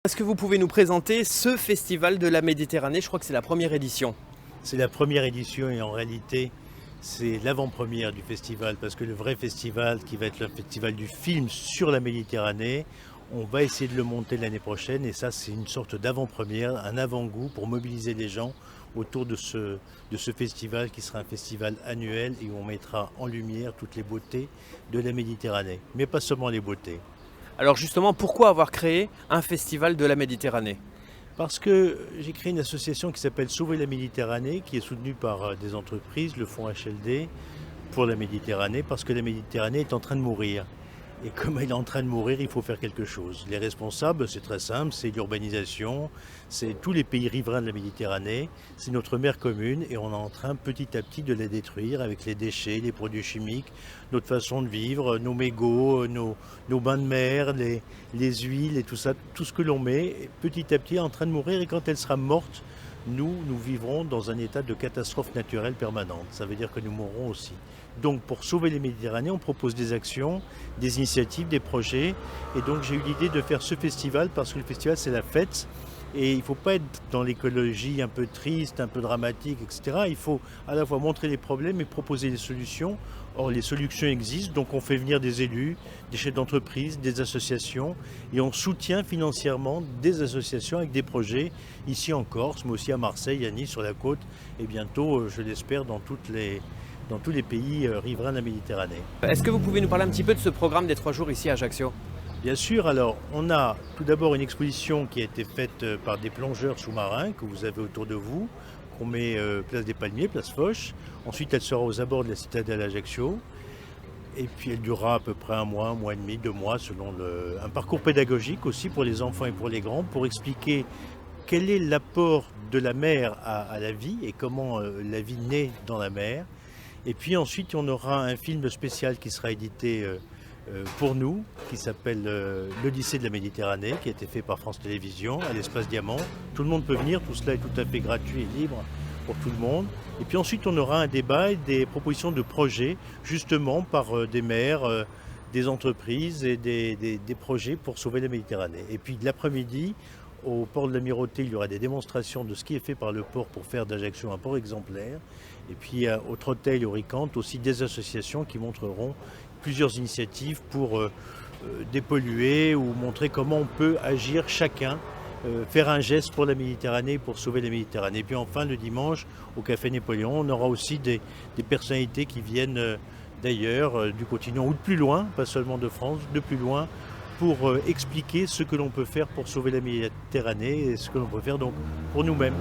Est-ce que vous pouvez nous présenter ce festival de la Méditerranée? Je crois que c'est la première édition. C'est la première édition et en réalité c'est l'avant-première du festival parce que le vrai festival qui va être le festival du film sur la Méditerranée, on va essayer de le monter l'année prochaine et ça c'est une sorte d'avant-première, un avant-goût pour mobiliser les gens autour de ce festival qui sera un festival annuel et où on mettra en lumière toutes les beautés de la Méditerranée, mais pas seulement les beautés. Alors justement, pourquoi avoir créé un festival de la Méditerranée? Parce que j'ai créé une association qui s'appelle Sauver la Méditerranée, qui est soutenue par des entreprises, le fonds HLD, pour la Méditerranée, parce que la Méditerranée est en train de mourir. Et comme elle est en train de mourir, il faut faire quelque chose. Les responsables, c'est très simple, c'est l'urbanisation, c'est tous les pays riverains de la Méditerranée, c'est notre mer commune et on est en train petit à petit de la détruire avec les déchets, les produits chimiques, notre façon de vivre, nos mégots, nos bains de mer, les huiles et tout ça, tout ce que l'on met, petit à petit est en train de mourir et quand elle sera morte, nous vivrons dans un état de catastrophe naturelle permanente. Ça veut dire que nous mourrons aussi. Donc pour sauver les Méditerranées, on propose des actions, des initiatives, des projets. Et donc j'ai eu l'idée de faire ce festival parce que le festival c'est la fête. Et il ne faut pas être dans l'écologie un peu triste, un peu dramatique, etc. Il faut à la fois montrer les problèmes et proposer des solutions. Or, les solutions existent, donc on fait venir des élus, des chefs d'entreprise, des associations, et on soutient financièrement des associations avec des projets ici en Corse, mais aussi à Marseille, à Nice, sur la côte, et bientôt, je l'espère, dans tous les pays riverains de la Méditerranée. Est-ce que vous pouvez nous parler un petit peu de ce programme des 3 jours ici à Ajaccio? Bien sûr, alors on a tout d'abord une exposition qui a été faite par des plongeurs sous-marins que vous avez autour de vous, qu'on met place des Palmiers, place Foch. Ensuite, elle sera aux abords de la citadelle Ajaccio. Et puis elle durera à peu près un mois et demi, 2 mois, selon un parcours pédagogique aussi pour les enfants et pour les grands, pour expliquer quel est l'apport de la mer à la vie et comment la vie naît dans la mer. Et puis ensuite, on aura un film spécial qui sera édité pour nous, qui s'appelle l'Odyssée de la Méditerranée, qui a été fait par France Télévisions à l'Espace Diamant. Tout le monde peut venir, tout cela est tout à fait gratuit et libre pour tout le monde. Et puis ensuite, on aura un débat et des propositions de projets, justement par des maires, des entreprises et des projets pour sauver la Méditerranée. Et puis l'après-midi, au port de l'Amirauté, il y aura des démonstrations de ce qui est fait par le port pour faire d'Ajaccio un port exemplaire. Et puis au Trottel et au Ricante aussi des associations qui montreront plusieurs initiatives pour dépolluer ou montrer comment on peut agir chacun, faire un geste pour la Méditerranée, pour sauver la Méditerranée. Et puis enfin le dimanche au Café Napoléon, on aura aussi des personnalités qui viennent d'ailleurs, du continent ou de plus loin, pas seulement de France, de plus loin, pour expliquer ce que l'on peut faire pour sauver la Méditerranée et ce que l'on peut faire donc pour nous-mêmes.